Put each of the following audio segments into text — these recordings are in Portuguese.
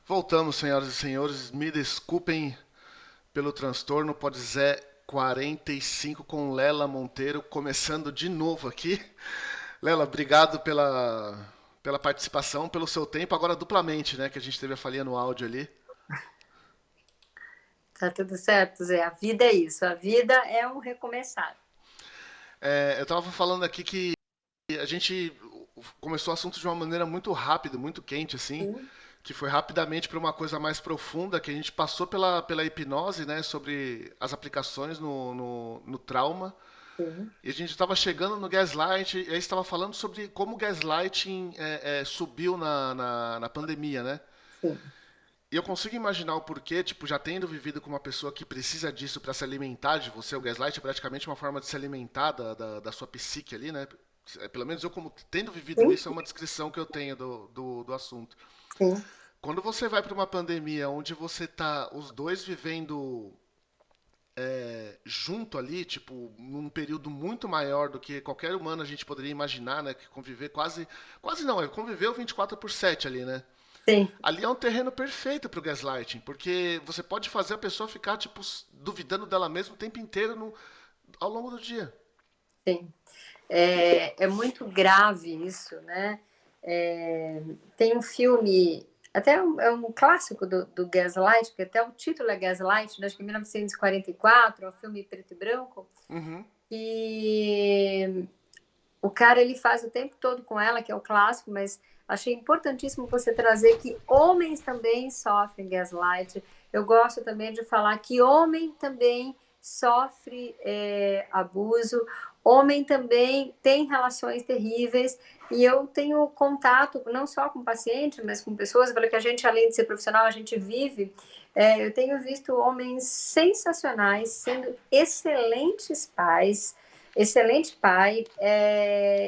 Voltamos, senhoras e senhores. Me desculpem pelo transtorno. Pode Zé 45 com Lela Monteiro, começando de novo aqui. Lela, obrigado pela participação, pelo seu tempo. Agora duplamente, né? Que a gente teve a falha no áudio ali. Tá tudo certo, Zé. A vida é isso. A vida é um recomeçar. Eu estava falando aqui que a gente começou o assunto de uma maneira muito rápida, muito quente, assim. Sim, Que foi rapidamente para uma coisa mais profunda, que a gente passou pela hipnose, né, sobre as aplicações no trauma, sim, e a gente estava chegando no gaslight, e aí estava falando sobre como o gaslighting subiu na pandemia, né? sim. E eu consigo imaginar o porquê, tipo, já tendo vivido com uma pessoa que precisa disso para se alimentar de você, o gaslight é praticamente uma forma de se alimentar da sua psique ali, né? Pelo menos eu, como tendo vivido Sim, isso, é uma descrição que eu tenho do assunto. sim. Quando você vai para uma pandemia onde você tá os dois vivendo junto ali, tipo, num período muito maior do que qualquer humano a gente poderia imaginar, né? Que conviver quase não, conviveu 24/7 ali, né? Sim, Ali é um terreno perfeito pro gaslighting, porque você pode fazer a pessoa ficar, tipo, duvidando dela mesma o tempo inteiro ao longo do dia. sim. É muito grave isso, né? É, tem um filme, é um clássico do Gaslight, que até o título é Gaslight, né? Acho que é 1944, é um filme preto e branco, Uhum, e o cara ele faz o tempo todo com ela, que é o clássico, mas achei importantíssimo você trazer que homens também sofrem gaslight. Eu gosto também de falar que homem também sofre abuso, homem também tem relações terríveis. E eu tenho contato não só com pacientes, mas com pessoas, pelo que a gente, além de ser profissional, a gente vive. Eu tenho visto homens sensacionais sendo excelentes pais, excelente pai,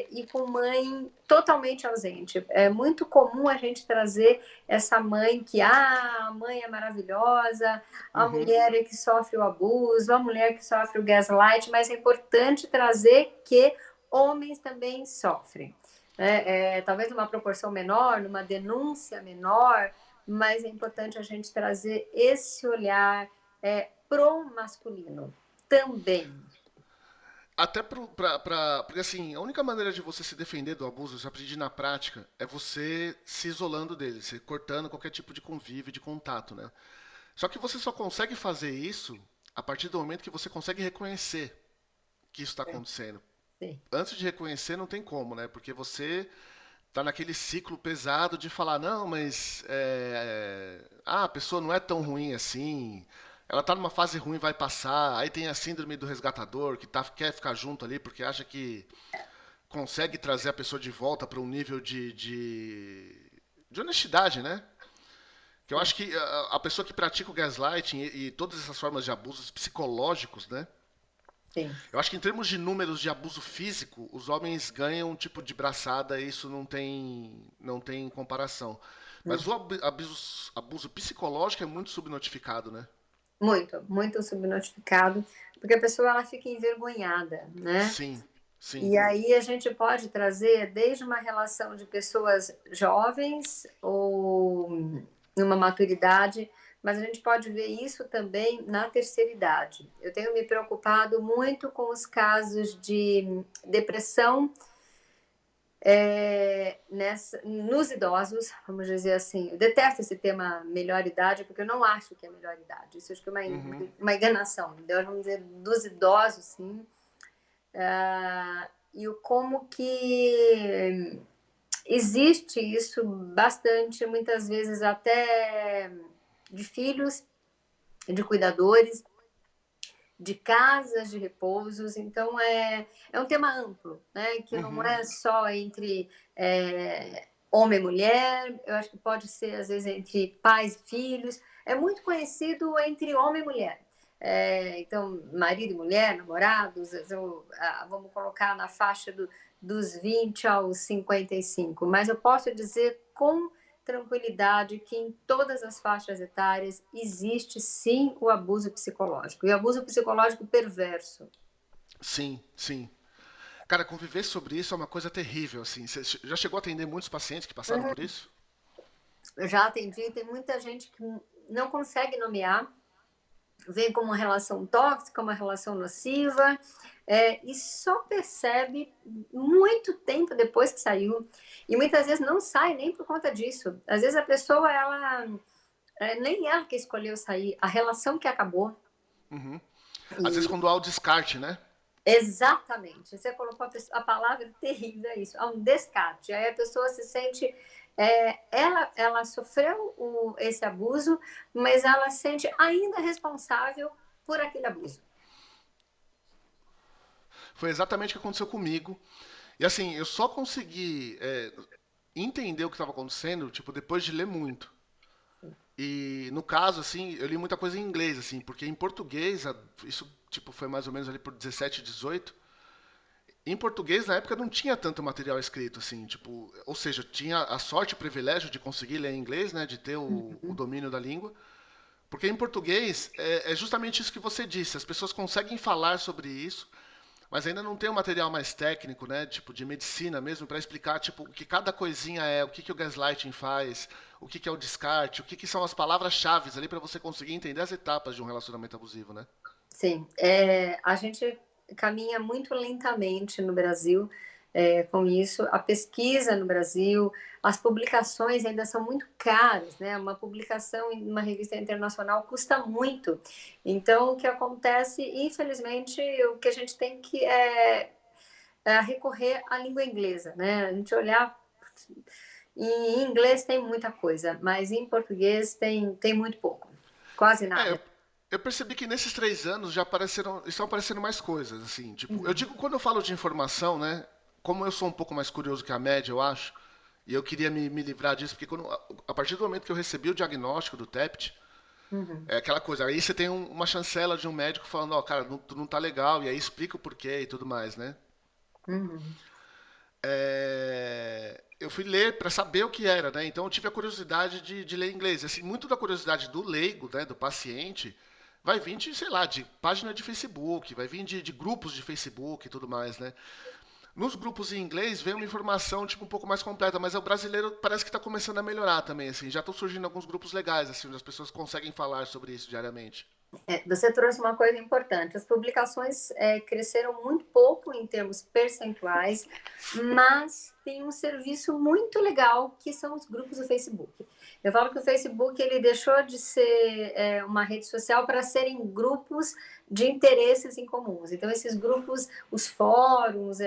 e com mãe totalmente ausente. É muito comum a gente trazer essa mãe que a mãe é maravilhosa, a uhum. mulher é que sofre o abuso, a mulher que sofre o gaslight, mas é importante trazer que homens também sofrem. Talvez numa proporção menor, numa denúncia menor, mas é importante a gente trazer esse olhar pro masculino também. Até porque assim, a única maneira de você se defender do abuso, eu aprendi na prática, é você se isolando dele, se cortando qualquer tipo de convívio, de contato, né? Só que você só consegue fazer isso a partir do momento que você consegue reconhecer que isso está acontecendo. Sim. Antes de reconhecer, não tem como, né? Porque você tá naquele ciclo pesado de falar, não, mas a pessoa não é tão ruim assim. Ela tá numa fase ruim, vai passar. Aí tem a síndrome do resgatador, que quer ficar junto ali porque acha que consegue trazer a pessoa de volta para um nível de honestidade, né? Que eu Sim. acho que a pessoa que pratica o gaslighting e todas essas formas de abusos psicológicos, né? Sim. Eu acho que em termos de números de abuso físico, os homens ganham um tipo de braçada e isso não tem comparação. Mas o abuso psicológico é muito subnotificado, né? Muito, muito subnotificado, porque a pessoa ela fica envergonhada, né? Sim, sim. E aí a gente pode trazer desde uma relação de pessoas jovens ou numa maturidade, mas a gente pode ver isso também na terceira idade. Eu tenho me preocupado muito com os casos de depressão nos idosos, vamos dizer assim. Eu detesto esse tema melhor idade, porque eu não acho que é melhor idade. Isso acho que é Uhum. uma enganação. Vamos dizer, dos idosos, sim. E o como que existe isso bastante, muitas vezes até de filhos, de cuidadores, de casas de repousos. Então, é um tema amplo, né? Que não Uhum. é só entre homem e mulher, eu acho que pode ser, às vezes, entre pais e filhos. É muito conhecido entre homem e mulher. Então, marido e mulher, namorados, vamos colocar na faixa dos 20 aos 55. Mas eu posso dizer com tranquilidade que em todas as faixas etárias existe sim o abuso psicológico e o abuso psicológico perverso. Sim, sim. Cara, conviver sobre isso é uma coisa terrível, assim. Você já chegou a atender muitos pacientes que passaram Uhum. por isso? Eu já atendi, tem muita gente que não consegue nomear, vem como uma relação tóxica, uma relação nociva, e só percebe muito tempo depois que saiu. E muitas vezes não sai nem por conta disso. Às vezes a pessoa, ela nem ela que escolheu sair, a relação que acabou. Uhum. Às vezes E quando há o descarte, né? exatamente, você colocou a palavra terrível, é isso, é um descarte. Aí a pessoa se sente, ela sofreu esse abuso, mas ela se sente ainda responsável por aquele abuso. Foi exatamente o que aconteceu comigo. E assim, eu só consegui entender o que estava acontecendo, tipo, depois de ler muito. E no caso, assim, eu li muita coisa em inglês, assim, porque em português, isso tipo, foi mais ou menos ali por 17, 18. Em português, na época, não tinha tanto material escrito, assim, tipo, ou seja, tinha a sorte e o privilégio de conseguir ler em inglês, né, de ter o domínio da língua. Porque em português é justamente isso que você disse, as pessoas conseguem falar sobre isso, mas ainda não tem um material mais técnico, né? Tipo, de medicina mesmo, para explicar, tipo, o que cada coisinha é, o que, que o gaslighting faz, o que, que é o descarte, o que, que são as palavras-chave ali para você conseguir entender as etapas de um relacionamento abusivo, né? Sim, a gente caminha muito lentamente no Brasil com isso. A pesquisa no Brasil, as publicações ainda são muito caras, né? Uma publicação em uma revista internacional custa muito. Então, o que acontece, infelizmente, o que a gente tem que recorrer à língua inglesa, né? A gente olhar em inglês tem muita coisa, mas em português tem muito pouco, quase É, nada. eu percebi que nesses 3 anos já apareceram, estão aparecendo mais coisas, assim, tipo, eu Uhum, digo quando eu falo de informação, né? Como eu sou um pouco mais curioso que a média, eu acho, e eu queria me livrar disso, porque a partir do momento que eu recebi o diagnóstico do TEPT, uhum, é aquela coisa, aí você tem uma chancela de um médico falando, ó, cara, tu não tá legal, e aí explica o porquê e tudo mais, né? uhum. Eu fui ler para saber o que era, né? Então eu tive a curiosidade de ler inglês. Assim, muito da curiosidade do leigo, né, do paciente, vai vir de, sei lá, de página de Facebook, vai vir de grupos de Facebook e tudo mais, né? Nos grupos em inglês vem uma informação tipo um pouco mais completa, mas o brasileiro parece que está começando a melhorar também, assim. Já estão surgindo alguns grupos legais, assim, onde as pessoas conseguem falar sobre isso diariamente. Você trouxe uma coisa importante. As publicações cresceram muito pouco em termos percentuais, mas tem um serviço muito legal que são os grupos do Facebook. Eu falo que o Facebook ele deixou de ser uma rede social para serem grupos de interesses em comuns. Então esses grupos, os fóruns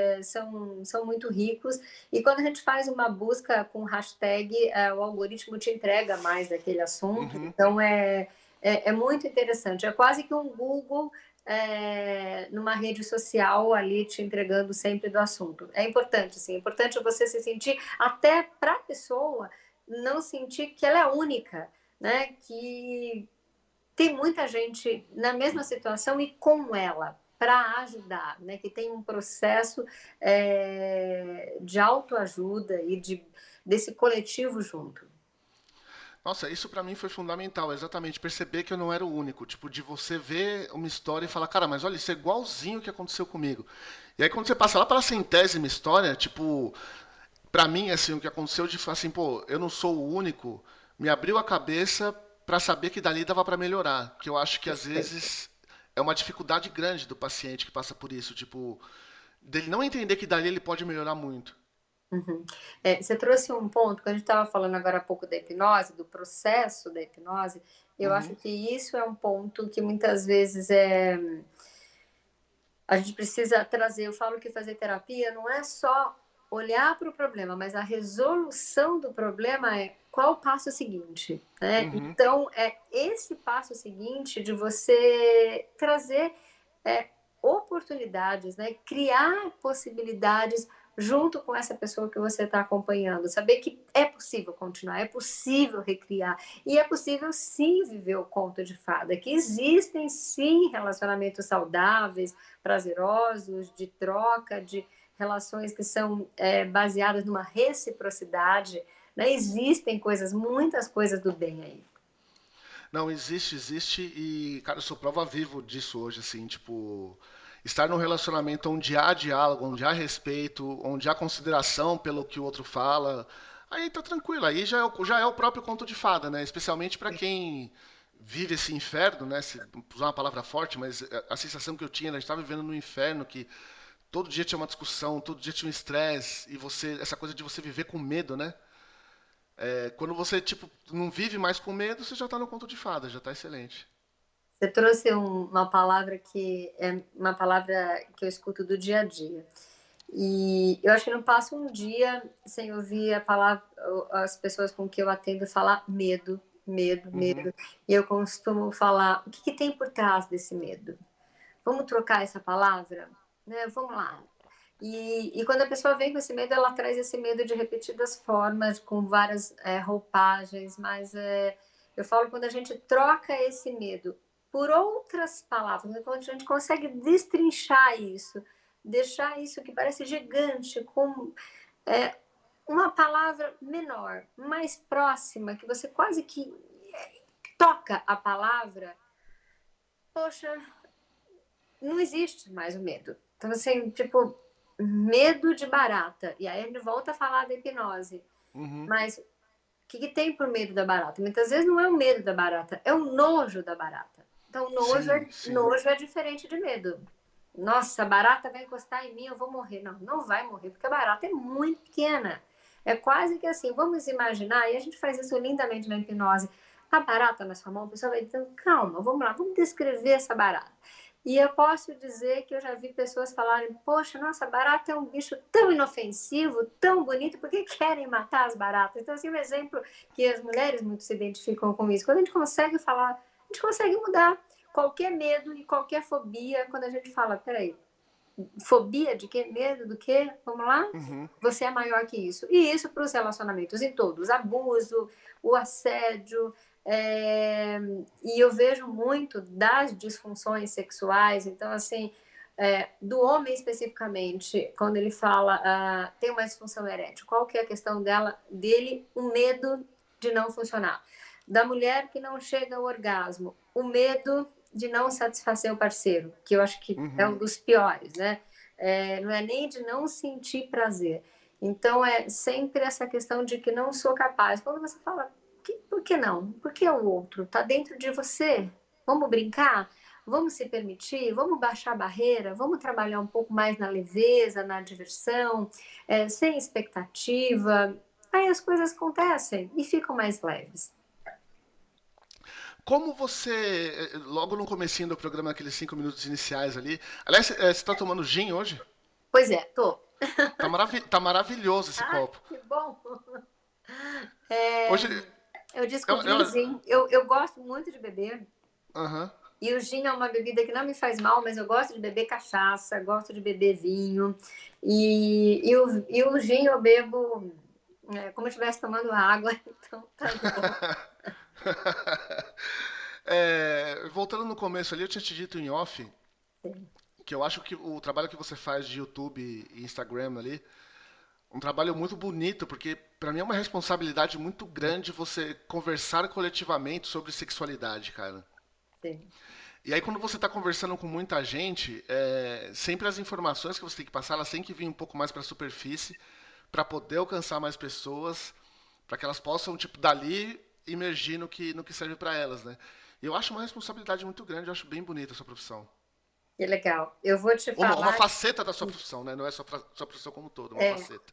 são muito ricos e quando a gente faz uma busca com hashtag, o algoritmo te entrega mais daquele assunto. Uhum. Então é muito interessante. É quase que um Google numa rede social ali te entregando sempre do assunto. É importante, sim. É importante você se sentir, até para a pessoa não sentir que ela é única, né? Que tem muita gente na mesma situação e com ela para ajudar, né? Que tem um processo de autoajuda e desse coletivo junto. Nossa, isso pra mim foi fundamental, exatamente, perceber que eu não era o único, tipo, de você ver uma história e falar, cara, mas olha, isso é igualzinho o que aconteceu comigo. E aí quando você passa lá para a centésima história, tipo, pra mim, assim, o que aconteceu de falar assim, pô, eu não sou o único, me abriu a cabeça pra saber que dali dava pra melhorar, que eu acho que às Perfeito. vezes é uma dificuldade grande do paciente que passa por isso, tipo, dele não entender que dali ele pode melhorar muito. Uhum. Você trouxe um ponto, quando a gente estava falando agora há pouco da hipnose, do processo da hipnose, eu acho Uhum, que isso é um ponto que muitas vezes a gente precisa trazer. Eu falo que fazer terapia não é só olhar para o problema, mas a resolução do problema é qual o passo seguinte, né? uhum. Então, é esse passo seguinte de você trazer é, oportunidades, né? Criar possibilidades junto com essa pessoa que você está acompanhando. Saber que é possível continuar, é possível recriar e é possível sim viver o conto de fada, que existem sim relacionamentos saudáveis, prazerosos, de troca, de relações que são baseadas numa reciprocidade. Né? Existem coisas, muitas coisas do bem aí. Não, existe, existe, e, cara, eu sou prova viva disso hoje, assim, tipo, estar num relacionamento onde há diálogo, onde há respeito, onde há consideração pelo que o outro fala, Aí tá tranquilo, aí já é o próprio conto de fada, né? Especialmente para quem vive esse inferno, né? Se usar uma palavra forte, mas a sensação que eu tinha, né? A gente tava vivendo no inferno, que todo dia tinha uma discussão, todo dia tinha um estresse, e essa coisa de você viver com medo, né? Quando você, tipo, não vive mais com medo, você já tá no conto de fada, já tá excelente. Você trouxe uma palavra que é uma palavra que eu escuto do dia a dia. E eu acho que não passa um dia sem ouvir a palavra, as pessoas com que eu atendo falar medo, medo, Uhum. medo. E eu costumo falar, o que, que tem por trás desse medo? Vamos trocar essa palavra? Né? Vamos lá. E quando a pessoa vem com esse medo, ela traz esse medo de repetidas formas, com várias roupagens, mas eu falo quando a gente troca esse medo por outras palavras, né? Quando a gente consegue destrinchar isso, deixar isso que parece gigante, com é, uma palavra menor, mais próxima, que você quase que toca a palavra, poxa, não existe mais o medo. Então, assim, tipo, medo de barata. E aí a gente volta a falar da hipnose. Uhum. Mas o que, que tem por medo da barata? Muitas vezes não é o medo da barata, é o nojo da barata. Então, Sim, sim. nojo é diferente de medo. Nossa, a barata vai encostar em mim, eu vou morrer. Não, não vai morrer, porque a barata é muito pequena. É quase que assim, vamos imaginar, e a gente faz isso lindamente na hipnose. A barata na sua mão, a pessoa vai dizendo, calma, vamos lá, vamos descrever essa barata. E eu posso dizer que eu já vi pessoas falarem, poxa, nossa, barata é um bicho tão inofensivo, tão bonito, por que querem matar as baratas? Então, assim, um exemplo que as mulheres muito se identificam com isso. Quando a gente consegue falar, a gente consegue mudar qualquer medo e qualquer fobia, quando a gente fala, peraí, fobia de quê? Medo do quê? Vamos lá? Uhum. Você é maior que isso. E isso para os relacionamentos em todos, abuso, o assédio, e eu vejo muito das disfunções sexuais, então assim, do homem especificamente, quando ele fala tem uma disfunção erétil, qual que é a questão dele, o medo de não funcionar. Da mulher que não chega ao orgasmo, o medo de não satisfazer o parceiro, que eu acho que é Uhum. um dos piores, né? Não é nem de não sentir prazer. Então é sempre essa questão de que não sou capaz. Quando você fala, por que não? Por que o outro? Está dentro de você. Vamos brincar? Vamos se permitir? Vamos baixar a barreira? Vamos trabalhar um pouco mais na leveza, na diversão, sem expectativa. Aí as coisas acontecem e ficam mais leves. Como você, logo no comecinho do programa, aqueles 5 minutos iniciais ali. Aliás, você tá tomando gin hoje? Pois é, tô. Tá maravilhoso esse Ah, copo. que bom! É, Hoje, eu eu, descobri o gin. Eu gosto muito de beber. aham. E o gin é uma bebida que não me faz mal, mas eu gosto de beber cachaça, gosto de beber vinho. E o gin eu bebo como eu estivesse tomando água, então tá bom. Voltando no começo ali, eu tinha te dito em off que eu acho que o trabalho que você faz de YouTube e Instagram ali, um trabalho muito bonito, porque pra mim é uma responsabilidade muito grande você conversar coletivamente sobre sexualidade, cara. Sim. E aí quando você tá conversando com muita gente, sempre as informações que você tem que passar, elas têm que vir um pouco mais pra superfície, pra poder alcançar mais pessoas, pra que elas possam, tipo, dali imergir no que serve pra elas, né? E eu acho uma responsabilidade muito grande, eu acho bem bonita a sua profissão. Que legal. Eu vou te Uma falar, faceta da sua profissão, né? Não é sua profissão como um todo, uma é, faceta.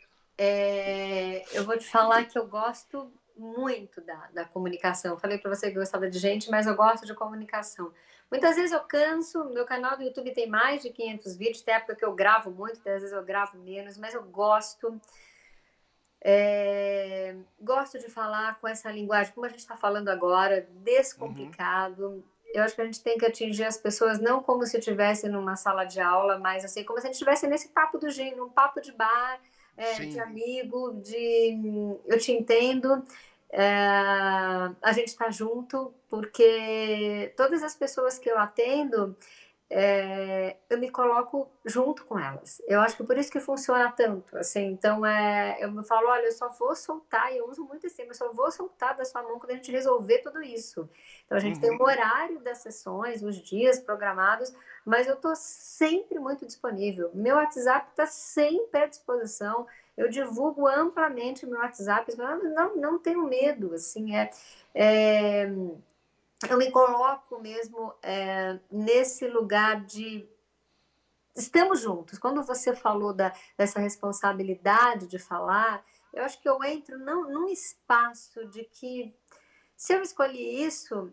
eu vou te falar que eu gosto muito da comunicação. Eu falei para você que eu gostava de gente, mas eu gosto de comunicação. Muitas vezes eu canso, meu canal do YouTube tem mais de 500 vídeos, tem época que eu gravo muito, tem às vezes eu gravo menos, mas eu gosto. Gosto de falar com essa linguagem, como a gente está falando agora, Uhum, descomplicado. Eu acho que a gente tem que atingir as pessoas não como se estivesse numa sala de aula, mas assim, como se a gente estivesse nesse papo do gênero, num papo de bar, de sim. amigo, de eu te entendo, é, a gente está junto, porque todas as pessoas que eu atendo, eu me coloco junto com elas. Eu acho que por isso que funciona tanto, assim. Então, eu me falo, olha, eu só vou soltar, e eu uso muito assim, eu só vou soltar da sua mão quando a gente resolver tudo isso. Então, a gente tem Uhum. um horário das sessões, os dias programados, mas eu estou sempre muito disponível. Meu WhatsApp está sempre à disposição. Eu divulgo amplamente meu WhatsApp, não tenho medo, assim, é, eu me coloco mesmo nesse lugar de estamos juntos. Quando você falou dessa responsabilidade de falar, eu acho que eu entro num espaço de que se eu escolhi isso,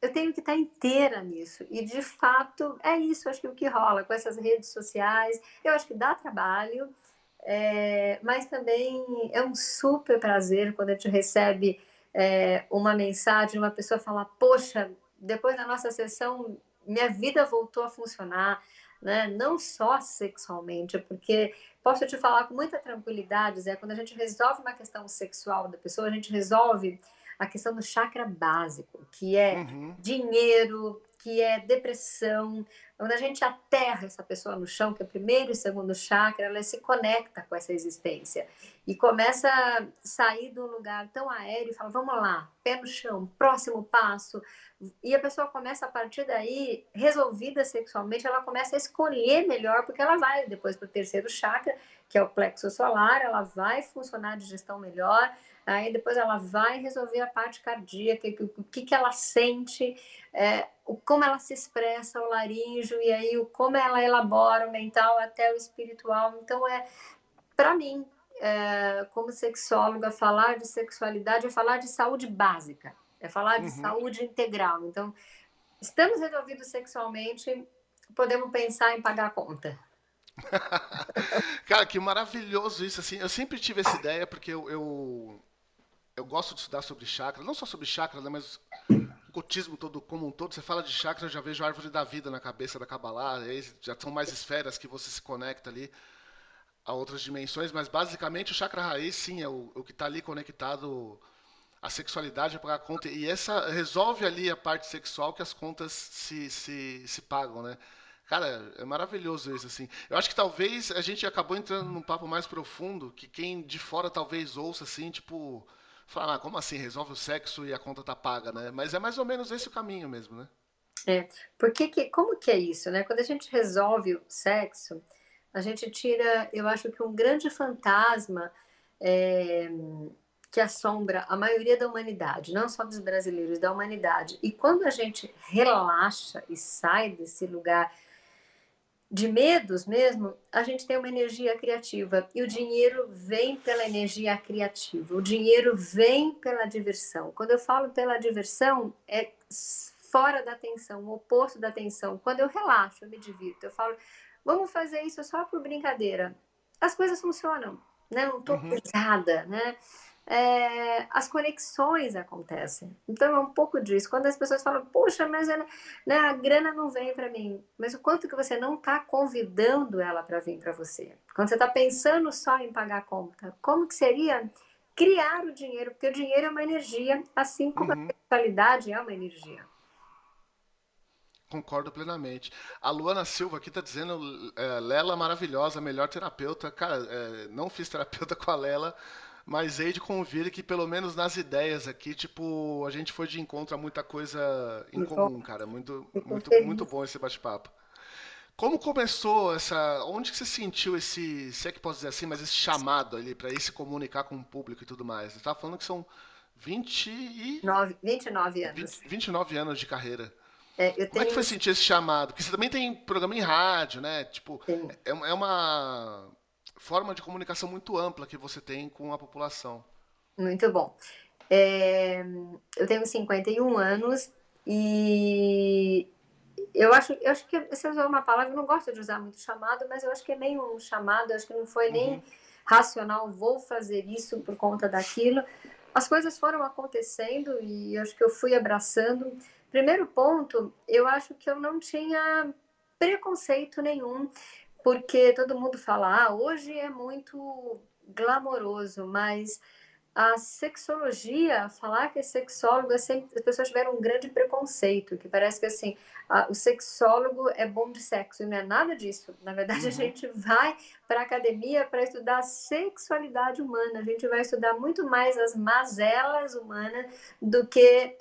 eu tenho que estar inteira nisso. E de fato é isso, acho que o que rola com essas redes sociais, eu acho que dá trabalho, mas também é um super prazer quando a gente recebe uma mensagem, uma pessoa fala, poxa, depois da nossa sessão, minha vida voltou a funcionar, né? Não só sexualmente, porque posso te falar com muita tranquilidade, Zé, quando a gente resolve uma questão sexual da pessoa, a gente resolve a questão do chakra básico, que é Uhum. dinheiro, que é depressão. Quando a gente aterra essa pessoa no chão, que é o primeiro e segundo chakra, ela se conecta com essa existência e começa a sair de um lugar tão aéreo e fala: vamos lá, pé no chão, próximo passo. E a pessoa começa a partir daí, resolvida sexualmente, ela começa a escolher melhor, porque ela vai depois para o terceiro chakra, que é o plexo solar, ela vai funcionar de gestão melhor. Aí depois ela vai resolver a parte cardíaca, o que ela sente, como ela se expressa, o laríngeo, e aí como ela elabora o mental até o espiritual. Então, para mim, como sexóloga, falar de sexualidade é falar de saúde básica, é falar de Uhum. saúde integral. Então, estamos resolvidos sexualmente, podemos pensar em pagar a conta. Cara, que maravilhoso isso, assim. Eu sempre tive essa ideia porque eu gosto de estudar sobre chakra, não só sobre chakra, né, mas o ocultismo todo como um todo. Você fala de chakra, eu já vejo a árvore da vida na cabeça da Kabbalah, aí já são mais esferas que você se conecta ali a outras dimensões, mas basicamente o chakra raiz, sim, é o que está ali conectado à sexualidade para a conta. E essa resolve ali a parte sexual que as contas se pagam, né? Cara, é maravilhoso isso, assim. Eu acho que talvez a gente acabou entrando num papo mais profundo, que quem de fora talvez ouça, assim, tipo, falar, ah, como assim, resolve o sexo e a conta tá paga, né? Mas é mais ou menos esse o caminho mesmo, né? É, como que é isso, né? Quando a gente resolve o sexo, a gente tira, eu acho que um grande fantasma é, que assombra a maioria da humanidade, não só dos brasileiros, da humanidade. E quando a gente relaxa e sai desse lugar de medos mesmo, a gente tem uma energia criativa. E o dinheiro vem pela energia criativa. O dinheiro vem pela diversão. Quando eu falo pela diversão, é fora da tensão, o oposto da tensão. Quando eu relaxo, eu me divirto, eu falo, vamos fazer isso só por brincadeira. As coisas funcionam, né? Não estou Uhum. pesada, né? As conexões acontecem. Então é um pouco disso. Quando as pessoas falam, puxa, mas né, a grana não vem para mim, mas o quanto que você não está convidando ela para vir para você? Quando você está pensando só em pagar a conta, como que seria criar o dinheiro? Porque o dinheiro é uma energia, assim como a Uhum. sexualidade é uma energia. Concordo plenamente. A Luana Silva aqui tá dizendo, Lela maravilhosa, melhor terapeuta. Cara, não fiz terapeuta com a Lela, mas hei de convir que pelo menos nas ideias aqui, tipo, a gente foi de encontro a muita coisa em Então, comum, cara. Muito, fico muito, muito feliz. bom esse bate-papo. Como começou essa. Onde que você sentiu esse, se é que posso dizer assim, mas esse chamado ali pra ir se comunicar com o público e tudo mais? Você tava falando que são 29 anos. 29 anos de carreira. Eu Como é que tenho, foi sentir esse chamado? Porque você também tem programa em rádio, né? Tipo, sim, é uma forma de comunicação muito ampla que você tem com a população. muito bom. É, eu tenho 51 anos e eu acho que você usou uma palavra, eu não gosto de usar muito chamado, mas eu acho que é meio um chamado, eu acho que não foi nem Uhum, racional, vou fazer isso por conta daquilo. As coisas foram acontecendo e eu acho que eu fui abraçando. Primeiro ponto, eu acho que eu não tinha preconceito nenhum, porque todo mundo fala, hoje é muito glamouroso, mas a sexologia, falar que é sexólogo, sempre, as pessoas tiveram um grande preconceito, que parece que assim, o sexólogo é bom de sexo, e não é nada disso. Na verdade, a uhum. gente vai para a academia para estudar a sexualidade humana, a gente vai estudar muito mais as mazelas humanas do que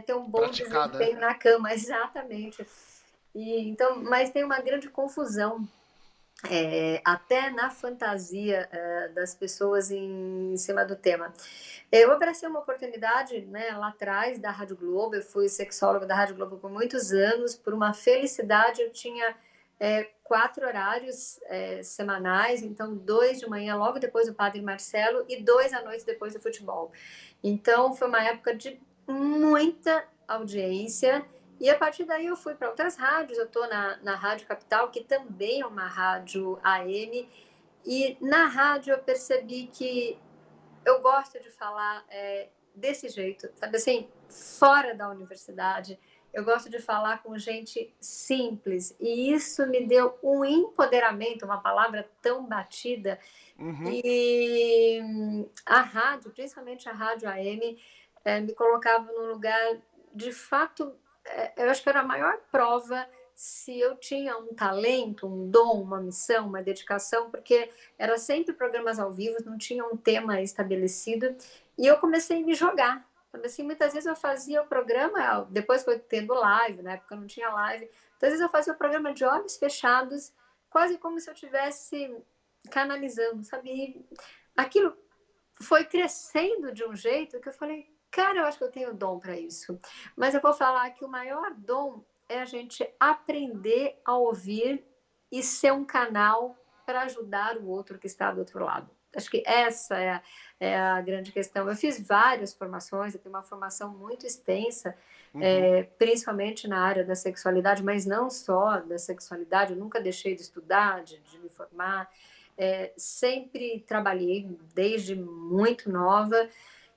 ter um bom Praticar, né? desempenho na cama, exatamente. E, então, mas tem uma grande confusão até na fantasia das pessoas em cima do tema. Eu abracei uma oportunidade, né, lá atrás da Rádio Globo, eu fui sexóloga da Rádio Globo por muitos anos, por uma felicidade eu tinha 4 horários semanais, então 2 de manhã, logo depois do Padre Marcelo, e 2 à noite depois do futebol. Então foi uma época de muita audiência, e a partir daí eu fui para outras rádios, eu estou na Rádio Capital, que também é uma rádio AM, e na rádio eu percebi que eu gosto de falar desse jeito, sabe assim, fora da universidade. Eu gosto de falar com gente simples, e isso me deu um empoderamento, uma palavra tão batida. Uhum, E a rádio, principalmente a rádio AM, me colocava num lugar, de fato, eu acho que era a maior prova se eu tinha um talento, um dom, uma missão, uma dedicação, porque era sempre programas ao vivo, não tinha um tema estabelecido, e eu comecei a me jogar. Assim, muitas vezes eu fazia o programa, depois foi tendo live, na época não tinha live, muitas vezes eu fazia o programa de olhos fechados, quase como se eu tivesse canalizando, sabe? E aquilo foi crescendo de um jeito que eu falei, cara, eu acho que eu tenho dom para isso. Mas eu vou falar que o maior dom é a gente aprender a ouvir e ser um canal para ajudar o outro que está do outro lado. Acho que essa é a grande questão. Eu fiz várias formações, eu tenho uma formação muito extensa, uhum. principalmente na área da sexualidade, mas não só da sexualidade, eu nunca deixei de estudar, de me formar. Sempre trabalhei desde muito nova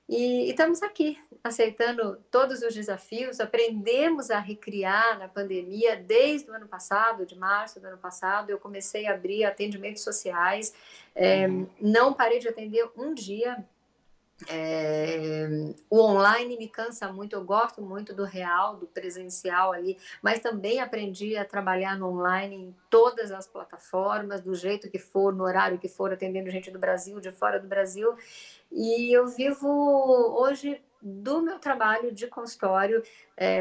e estamos aqui aceitando todos os desafios. Aprendemos a recriar na pandemia desde o ano passado, de março do ano passado. Eu comecei a abrir atendimentos sociais, Uhum. não parei de atender um dia. O online me cansa muito, eu gosto muito do real, do presencial ali, mas também aprendi a trabalhar no online em todas as plataformas, do jeito que for, no horário que for, atendendo gente do Brasil, de fora do Brasil. E eu vivo hoje do meu trabalho de consultório,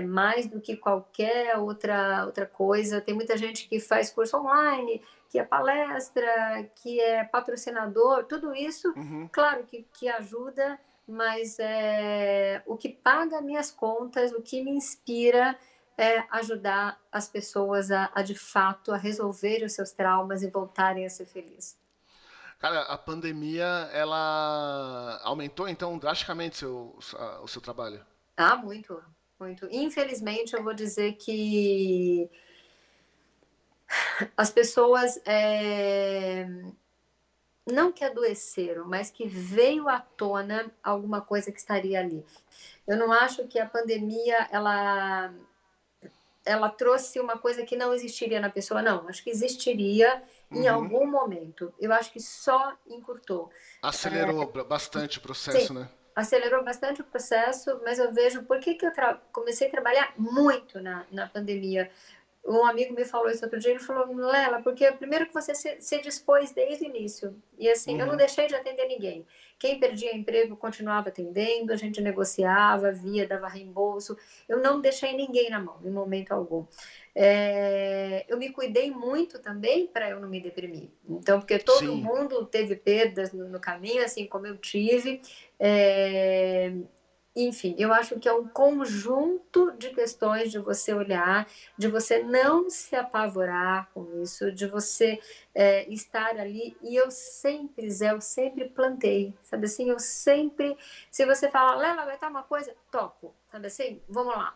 mais do que qualquer outra coisa. Tem muita gente que faz curso online, que é palestra, que é patrocinador, tudo isso, Uhum. claro que ajuda, mas o que paga minhas contas, o que me inspira é ajudar as pessoas de fato a resolverem os seus traumas e voltarem a ser felizes. Cara, a pandemia, ela aumentou então drasticamente o seu trabalho. Ah, muito, muito. Infelizmente, eu vou dizer que as pessoas não que adoeceram, mas que veio à tona alguma coisa que estaria ali. Eu não acho que a pandemia ela trouxe uma coisa que não existiria na pessoa, não. Acho que existiria em Uhum. algum momento. Eu acho que só encurtou. Acelerou bastante o Sim, processo, né? acelerou bastante o processo, mas eu vejo por que eu comecei a trabalhar muito na pandemia. Um amigo me falou isso outro dia, ele falou, Lela, porque primeiro que você se dispôs desde o início, e assim, eu não Uhum. deixei de atender ninguém. Quem perdia emprego continuava atendendo, a gente negociava, via, dava reembolso, eu não deixei ninguém na mão, em momento algum. Eu me cuidei muito também para eu não me deprimir. Então, porque todo Sim. mundo teve perdas no caminho, assim como eu tive. É, enfim, eu acho que é um conjunto de questões de você olhar, de você não se apavorar com isso, de você estar ali. E eu sempre, Zé, eu sempre plantei, sabe assim? Eu sempre, se você falar, Lela, vai estar uma coisa, topo, sabe assim? Vamos lá.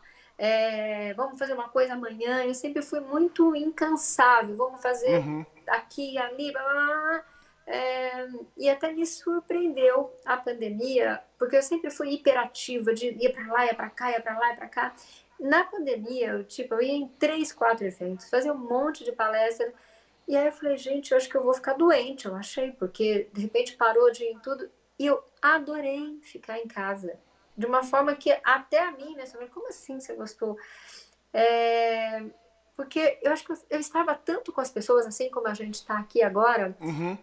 Vamos fazer uma coisa amanhã. Eu sempre fui muito incansável. Vamos fazer Uhum. aqui, ali, blá, blá, blá. E até me surpreendeu a pandemia, porque eu sempre fui hiperativa, de ir para lá, ia para cá, ia para lá, ia para cá. Na pandemia, eu ia em 3, 4 eventos, fazia um monte de palestras, e aí eu falei, gente, eu acho que eu vou ficar doente, eu achei, porque de repente parou de ir em tudo, e eu adorei ficar em casa, de uma forma que até a mim, né, como assim você gostou? É, porque eu acho que eu estava tanto com as pessoas, assim como a gente está aqui agora, Uhum.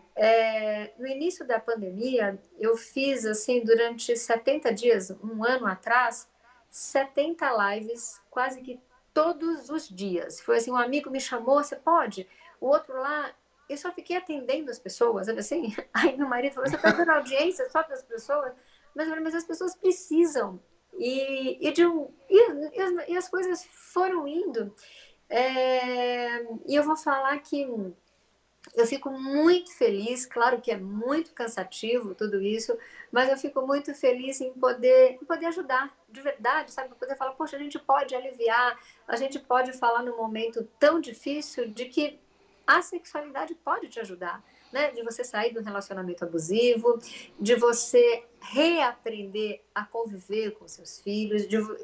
no início da pandemia, eu fiz, assim, durante 70 dias, um ano atrás, 70 lives, quase que todos os dias. Foi assim, um amigo me chamou, você pode? O outro lá. eu só fiquei atendendo as pessoas, sabe assim? Aí meu marido falou, você está dando audiência só para as pessoas? Mas as pessoas precisam. E as coisas foram indo. E eu vou falar que eu fico muito feliz, claro que é muito cansativo tudo isso, mas eu fico muito feliz em poder ajudar, de verdade, sabe? Poder falar, poxa, a gente pode aliviar, a gente pode falar num momento tão difícil de que a sexualidade pode te ajudar, né? De você sair do relacionamento abusivo, de você reaprender a conviver com seus filhos,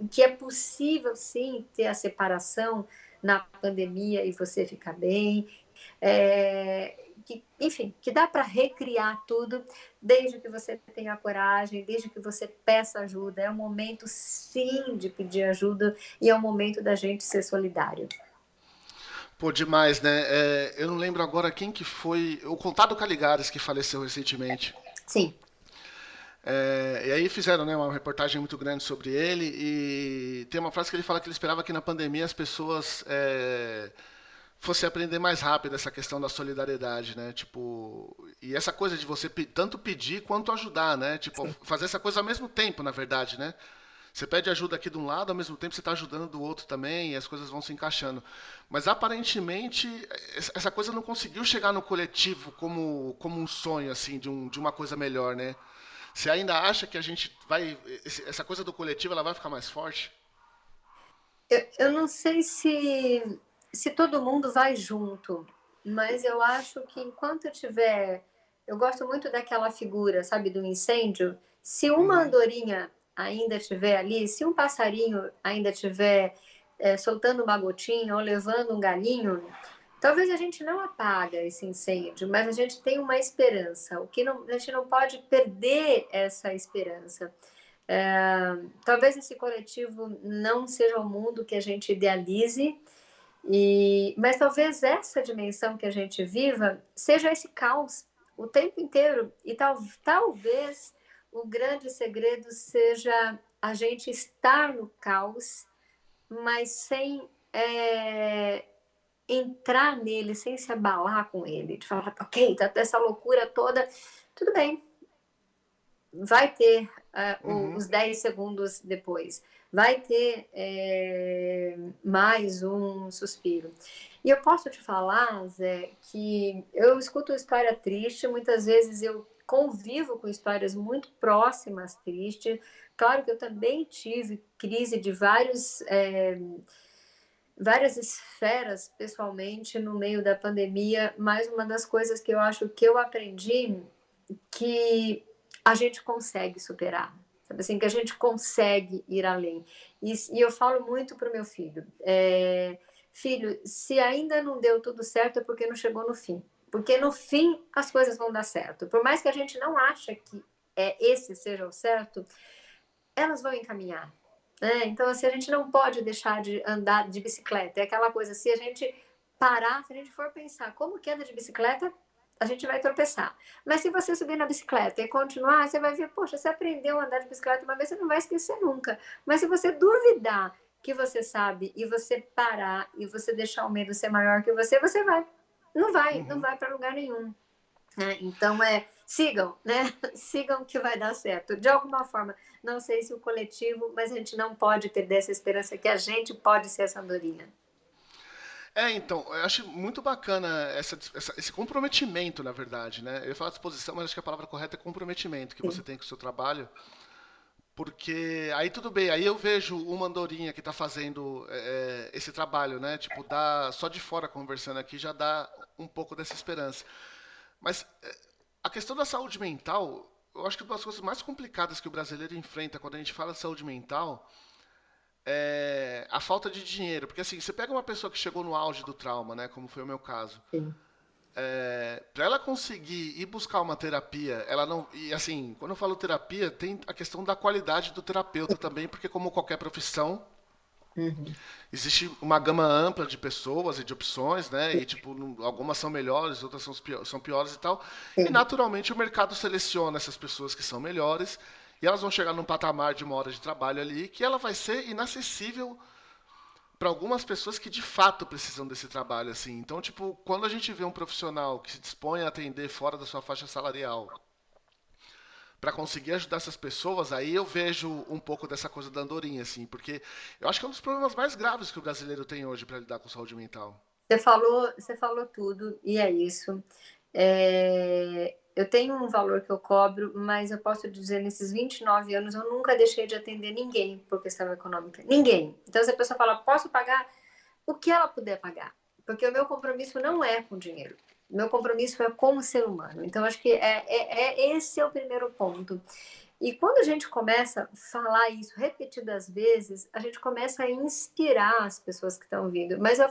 que é possível sim ter a separação na pandemia e você ficar bem, enfim, que dá para recriar tudo, desde que você tenha coragem, desde que você peça ajuda. É o momento, sim, de pedir ajuda e é o momento da gente ser solidário. Pô, demais, né? Eu não lembro agora quem que foi. O Contado Caligares, que faleceu recentemente. Sim, E aí fizeram, né, uma reportagem muito grande sobre ele e tem uma frase que ele fala que ele esperava que na pandemia as pessoas fossem aprender mais rápido essa questão da solidariedade, né? Tipo, e essa coisa de você tanto pedir quanto ajudar, né? Tipo, sim. fazer essa coisa ao mesmo tempo, na verdade, né? Você pede ajuda aqui de um lado, ao mesmo tempo você está ajudando do outro também, e as coisas vão se encaixando. Mas aparentemente essa coisa não conseguiu chegar no coletivo como um sonho assim de uma coisa melhor, né? Você ainda acha que a gente vai essa coisa do coletivo ela vai ficar mais forte? Eu não sei se todo mundo vai junto, mas eu acho que enquanto eu tiver. Eu gosto muito daquela figura, sabe, do incêndio. Se uma Uhum. andorinha ainda estiver ali, se um passarinho ainda estiver soltando uma gotinha ou levando um galinho, talvez a gente não apaga esse incêndio, mas a gente tem uma esperança. O que não, a gente não pode perder essa esperança. Talvez esse coletivo não seja o mundo que a gente idealize, mas talvez essa dimensão que a gente viva seja esse caos o tempo inteiro. E talvez o grande segredo seja a gente estar no caos, mas sem entrar nele, sem se abalar com ele, de falar, ok, tá essa loucura toda, tudo bem, vai ter Uhum. os 10 segundos depois, vai ter mais um suspiro. E eu posso te falar, Zé, que eu escuto história triste, muitas vezes eu convivo com histórias muito próximas tristes. Claro que eu também tive crise de várias esferas pessoalmente no meio da pandemia, mas uma das coisas que eu acho que eu aprendi que a gente consegue superar, sabe assim, que a gente consegue ir além. E eu falo muito para o meu filho, filho, se ainda não deu tudo certo é porque não chegou no fim. Porque no fim as coisas vão dar certo. Por mais que a gente não ache que esse seja o certo, elas vão encaminhar. Né? Então, assim, a gente não pode deixar de andar de bicicleta. É aquela coisa, se a gente parar, se a gente for pensar como que anda de bicicleta, a gente vai tropeçar. Mas se você subir na bicicleta e continuar, você vai ver, poxa, você aprendeu a andar de bicicleta uma vez, você não vai esquecer nunca. Mas se você duvidar que você sabe e você parar e você deixar o medo ser maior que você, você vai. Não Uhum. vai para lugar nenhum. Então, sigam, né? Sigam que vai dar certo. De alguma forma, não sei se o coletivo, mas a gente não pode perder essa esperança que a gente pode ser essa andorinha. Então, eu acho muito bacana esse comprometimento, na verdade, né? Eu ia falar disposição, mas acho que a palavra correta é comprometimento que você Sim. tem com o seu trabalho. Porque aí tudo bem, aí eu vejo uma andorinha que está fazendo esse trabalho, né? Tipo, só de fora conversando aqui já dá um pouco dessa esperança. Mas a questão da saúde mental, eu acho que uma das coisas mais complicadas que o brasileiro enfrenta quando a gente fala de saúde mental é a falta de dinheiro. Porque assim, você pega uma pessoa que chegou no auge do trauma, né? Como foi o meu caso. Sim. Para ela conseguir ir buscar uma terapia, ela não. E assim, quando eu falo terapia, tem a questão da qualidade do terapeuta também, porque como qualquer profissão, Uhum. existe uma gama ampla de pessoas e de opções, né? E tipo, algumas são melhores, outras são piores e tal. E Sim. naturalmente o mercado seleciona essas pessoas que são melhores e elas vão chegar num patamar de uma hora de trabalho ali que ela vai ser inacessível para algumas pessoas que de fato precisam desse trabalho, assim. Então, tipo, quando a gente vê um profissional que se dispõe a atender fora da sua faixa salarial para conseguir ajudar essas pessoas, aí eu vejo um pouco dessa coisa da andorinha, assim, porque eu acho que é um dos problemas mais graves que o brasileiro tem hoje para lidar com saúde mental. Você falou tudo, e é isso. Eu tenho um valor que eu cobro, mas eu posso dizer, nesses 29 anos, eu nunca deixei de atender ninguém por questão econômica. Ninguém. Então, se a pessoa fala, posso pagar o que ela puder pagar, porque o meu compromisso não é com dinheiro. O meu compromisso é com o ser humano. Então, acho que esse é o primeiro ponto. E quando a gente começa a falar isso repetidas vezes, a gente começa a inspirar as pessoas que estão ouvindo. Mas eu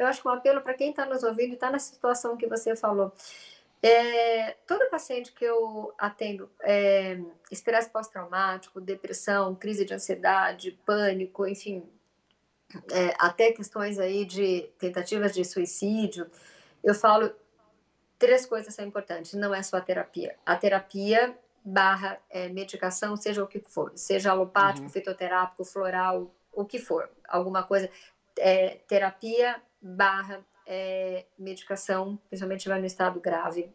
acho que um apelo para quem está nos ouvindo e está na situação que você falou. Todo paciente que eu atendo, estresse pós-traumático, depressão, crise de ansiedade, pânico, enfim, até questões aí de tentativas de suicídio, eu falo três coisas são importantes, não é só a terapia. A terapia barra medicação, seja o que for, seja alopático, Uhum, fitoterápico, floral, o que for, alguma coisa, terapia barra medicação, principalmente vai no estado grave.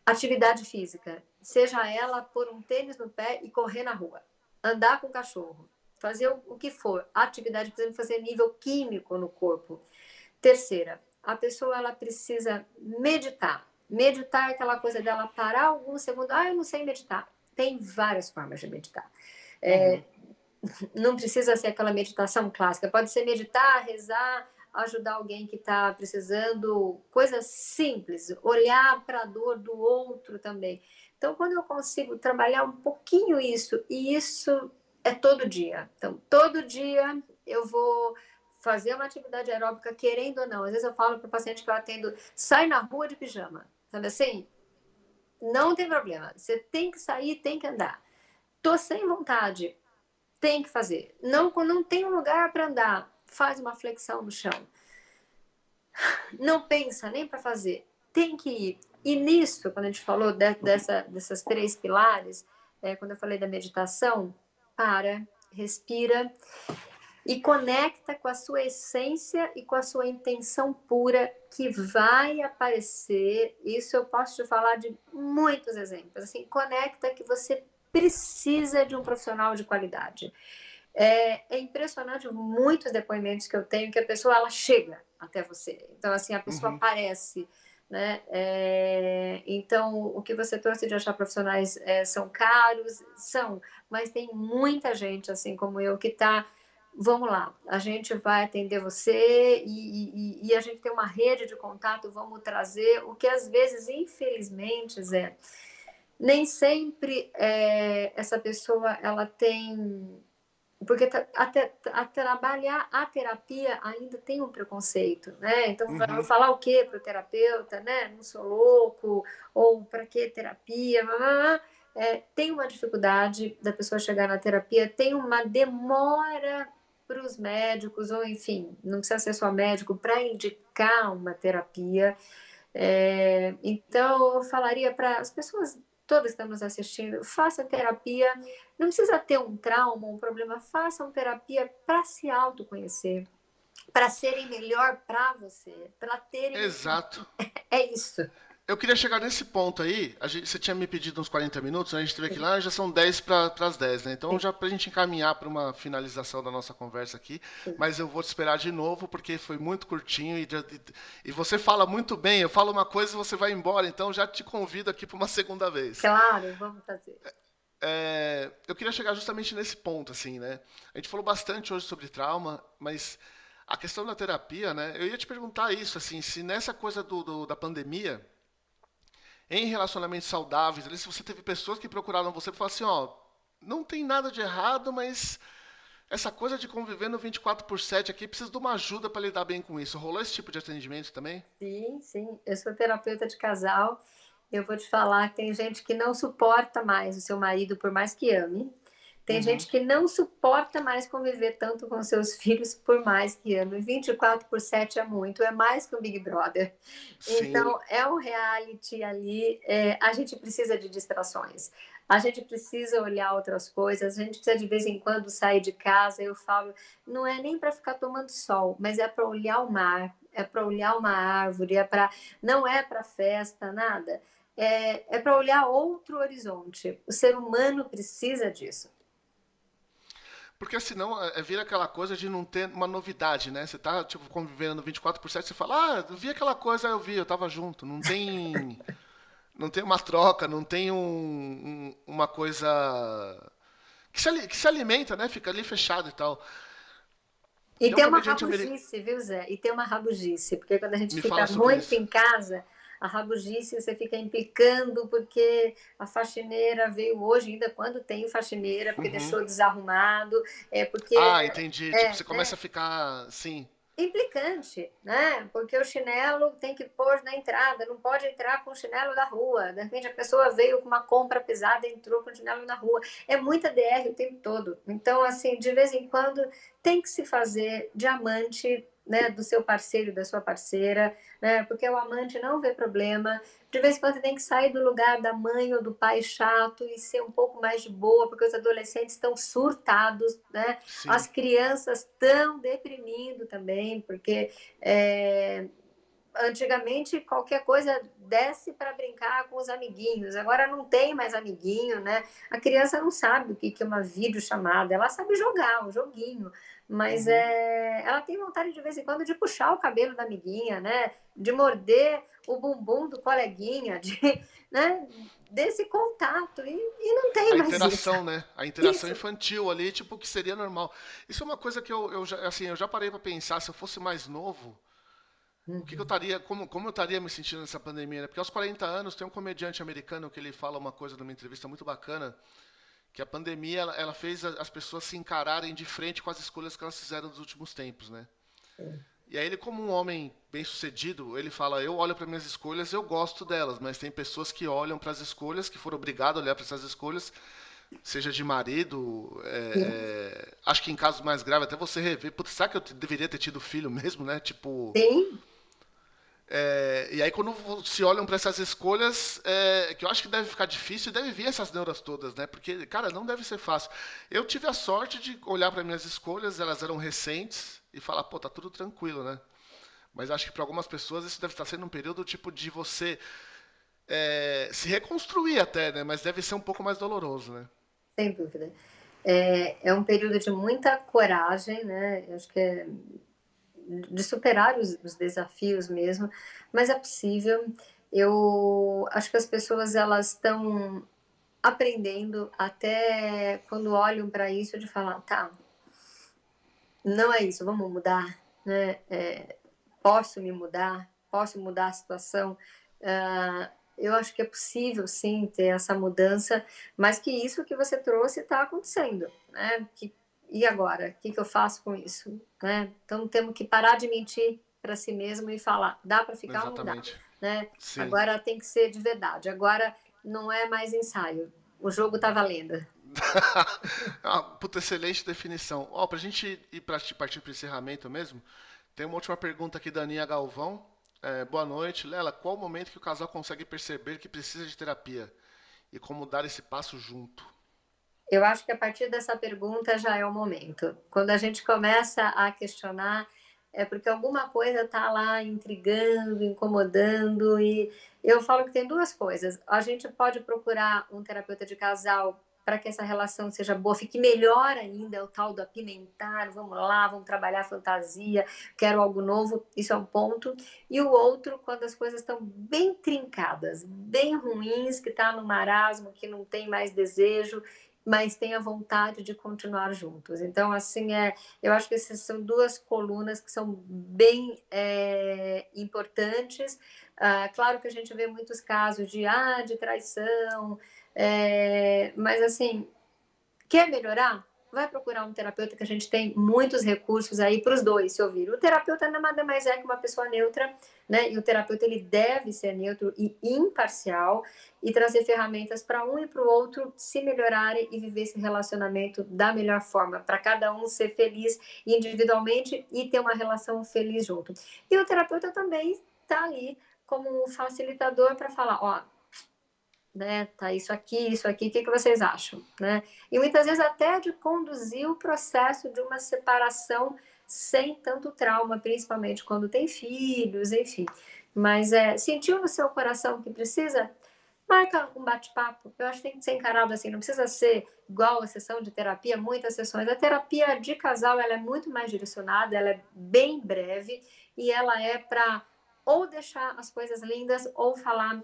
Atividade física, seja ela pôr um tênis no pé e correr na rua, andar com o cachorro, fazer o que for, atividade precisa fazer nível químico no corpo. Terceira, a pessoa ela precisa meditar. Meditar é aquela coisa dela parar alguns segundos. Ah, eu não sei meditar. Tem várias formas de meditar. uhum, Não precisa ser aquela meditação clássica. Pode ser meditar, rezar, ajudar alguém que está precisando, coisas simples, olhar para a dor do outro também. Então, quando eu consigo trabalhar um pouquinho isso, e isso é todo dia. Então, todo dia eu vou fazer uma atividade aeróbica, querendo ou não. Às vezes eu falo para o paciente que eu atendo, sai na rua de pijama. Sabe assim? Não tem problema. Você tem que sair, tem que andar. Tô sem vontade, tem que fazer. Não tem um lugar para andar, faz uma flexão no chão. Não pensa nem para fazer, tem que ir. E nisso, quando a gente falou dessas três pilares, quando eu falei da meditação, para, respira e conecta com a sua essência e com a sua intenção pura que vai aparecer. Isso eu posso te falar de muitos exemplos. Assim, conecta que você precisa de um profissional de qualidade. É impressionante muitos depoimentos que eu tenho que a pessoa ela chega até você. Então, assim, a pessoa uhum. aparece, né? Então, o que você trouxe de achar profissionais são caros, são, mas tem muita gente, assim como eu, que está. Vamos lá, a gente vai atender você e a gente tem uma rede de contato, vamos trazer, o que às vezes, infelizmente, Zé, nem sempre essa pessoa ela tem porque a trabalhar a terapia ainda tem um preconceito, né? Então, vou Uhum. falar o quê para o terapeuta, né? Não sou louco, ou para que terapia? Tem uma dificuldade da pessoa chegar na terapia, tem uma demora para os médicos, ou enfim, não precisa ser só médico, para indicar uma terapia. Então, eu falaria para as pessoas todas que estão nos assistindo, faça terapia. Não precisa ter um trauma, um problema. Façam terapia para se autoconhecer, para serem melhor para você, para terem. Exato. É isso. Eu queria chegar nesse ponto aí. Você tinha me pedido uns 40 minutos, né? A gente teve que ir lá, já são 10 para as 10, né? Então, Sim, já para a gente encaminhar para uma finalização da nossa conversa aqui. sim. Mas eu vou te esperar de novo, porque foi muito curtinho e você fala muito bem. Eu falo uma coisa e você vai embora, então já te convido aqui para uma segunda vez. Claro, vamos fazer. Eu queria chegar justamente nesse ponto, assim, né? A gente falou bastante hoje sobre trauma, mas a questão da terapia, né? Eu ia te perguntar isso, assim, se nessa coisa da pandemia em relacionamentos saudáveis, ali, se você teve pessoas que procuraram você e falaram assim, ó, não tem nada de errado, mas essa coisa de conviver no 24/7 aqui precisa de uma ajuda para lidar bem com isso. Rolou esse tipo de atendimento também? Sim, sim. Eu sou terapeuta de casal. Eu vou te falar que tem gente que não suporta mais o seu marido, por mais que ame. Tem Uhum. gente que não suporta mais conviver tanto com seus filhos, por mais que ame. 24/7 é muito, é mais que um Big Brother. Sim. Então, é um reality ali. A gente precisa de distrações. A gente precisa olhar outras coisas, a gente precisa de vez em quando sair de casa. Eu falo, não é nem para ficar tomando sol, mas é para olhar o mar, é para olhar uma árvore, não é para festa, nada. É para olhar outro horizonte. O ser humano precisa disso. Porque senão vira aquela coisa de não ter uma novidade, né? Você tá, tipo, convivendo no 24/7, você fala, eu vi aquela coisa, eu vi, eu tava junto. Não tem uma troca, não tem uma coisa que se alimenta, né? Fica ali fechado e tal. E Tem um tem uma comediante americano. rabugice, viu, Zé? E tem uma rabugice, porque quando a gente Me fica fala sobre muito isso. em casa, a rabugice você fica implicando porque a faxineira veio hoje, ainda quando tem faxineira, porque Uhum. deixou desarrumado, porque Ah, entendi. Tipo, você começa né? a ficar. Sim. Implicante, né? Porque o chinelo tem que pôr na entrada, não pode entrar com o chinelo da rua. De repente a pessoa veio com uma compra pesada e entrou com o chinelo na rua. É muita DR o tempo todo. Então, assim, de vez em quando tem que se fazer diamante, né, do seu parceiro, da sua parceira, né? Porque o amante não vê problema. De vez em quando tem que sair do lugar da mãe ou do pai chato e ser um pouco mais de boa, porque os adolescentes estão surtados, né? As Sim. crianças estão deprimindo também, porque é, antigamente qualquer coisa desce para brincar com os amiguinhos, agora não tem mais amiguinho, né? A criança não sabe o que é uma videochamada, ela sabe jogar um joguinho, mas Uhum. ela tem vontade de vez em quando de puxar o cabelo da amiguinha, né? De morder o bumbum do coleguinha, né? Desse contato, e não tem A mais isso. interação, né? A interação Isso. infantil ali, tipo, que seria normal. Isso é uma coisa que eu já parei pra pensar, se eu fosse mais novo, o que eu Uhum. estaria, como eu estaria me sentindo nessa pandemia, né? Porque aos 40 anos tem um comediante americano que ele fala uma coisa numa entrevista muito bacana, que a pandemia ela fez as pessoas se encararem de frente com as escolhas que elas fizeram nos últimos tempos, né? E aí ele, como um homem bem-sucedido, ele fala: eu olho para minhas escolhas, eu gosto delas, mas tem pessoas que olham para as escolhas, que foram obrigadas a olhar para essas escolhas, seja de marido, acho que em casos mais graves até você rever, putz, será que eu deveria ter tido filho mesmo, né? Tipo, Sim, e aí quando se olham para essas escolhas, que eu acho que deve ficar difícil, deve vir essas neuras todas, né? Porque, cara, não deve ser fácil. Eu tive a sorte de olhar para minhas escolhas, elas eram recentes, e falar, pô, tá tudo tranquilo, né? Mas acho que para algumas pessoas isso deve estar sendo um período tipo de você se reconstruir até, né? Mas deve ser um pouco mais doloroso, né? sem dúvida. É um período de muita coragem, né? Eu acho que é de superar os desafios mesmo, mas é possível. Eu acho que as pessoas elas estão aprendendo até quando olham para isso de falar, tá, não é isso, vamos mudar, né? Posso me mudar, posso mudar a situação. Eu acho que é possível, sim, ter essa mudança, mas que isso que você trouxe está acontecendo, né? E agora? O que eu faço com isso? Né? Então, temos que parar de mentir para si mesmo e falar, dá para ficar ou não dá? Exatamente. Né? Sim. Agora tem que ser de verdade. Agora não é mais ensaio. O jogo está valendo. Puta, excelente definição. Ó, pra gente ir pra partir pro encerramento mesmo, tem uma última pergunta aqui da Aninha Galvão. Boa noite. Lela, qual o momento que o casal consegue perceber que precisa de terapia? E como dar esse passo junto? Eu acho que a partir dessa pergunta já é o momento. Quando a gente começa a questionar, é porque alguma coisa está lá intrigando, incomodando. E eu falo que tem duas coisas. A gente pode procurar um terapeuta de casal para que essa relação seja boa, fique melhor ainda, é o tal do apimentar, vamos lá, vamos trabalhar fantasia, quero algo novo, isso é um ponto. E o outro, quando as coisas estão bem trincadas, bem ruins, que está no marasmo, que não tem mais desejo, mas tem a vontade de continuar juntos. Então, assim, eu acho que essas são duas colunas que são bem importantes. Claro que a gente vê muitos casos de traição, mas assim, quer melhorar? Vai procurar um terapeuta que a gente tem muitos recursos aí para os dois se ouvir. O terapeuta nada mais é que uma pessoa neutra, né? E o terapeuta ele deve ser neutro e imparcial e trazer ferramentas para um e para o outro se melhorarem e viver esse relacionamento da melhor forma, para cada um ser feliz individualmente e ter uma relação feliz junto. E o terapeuta também está ali como um facilitador para falar, ó, né? Tá isso aqui, o que que vocês acham, né? E muitas vezes até de conduzir o processo de uma separação sem tanto trauma, principalmente quando tem filhos, enfim. Mas sentiu no seu coração que precisa, marca um bate-papo. Eu acho que tem que ser encarado assim, não precisa ser igual a sessão de terapia, muitas sessões. A terapia de casal, ela é muito mais direcionada, ela é bem breve e ela é para ou deixar as coisas lindas ou falar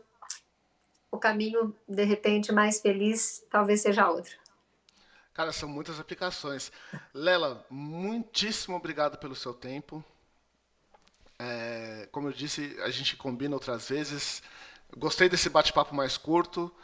o caminho, de repente, mais feliz talvez seja outro. Cara, são muitas aplicações. Lela, muitíssimo obrigado pelo seu tempo. Como eu disse, a gente combina outras vezes. Gostei desse bate-papo mais curto.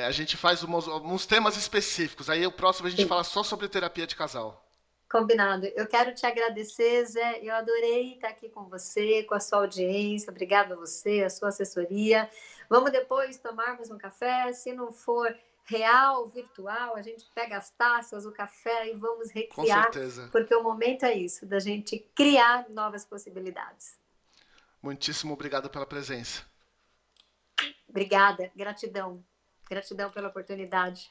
A gente faz uns temas específicos. Aí o próximo a gente Sim, fala só sobre terapia de casal. combinado. Eu quero te agradecer, Zé. Eu adorei estar aqui com você, com a sua audiência. Obrigada a você, a sua assessoria. Vamos depois tomarmos um café. Se não for real, virtual, a gente pega as taças, o café e vamos Com recriar, certeza. porque o momento é isso, da gente criar novas possibilidades. Muitíssimo obrigado pela presença. Obrigada, gratidão. Gratidão pela oportunidade.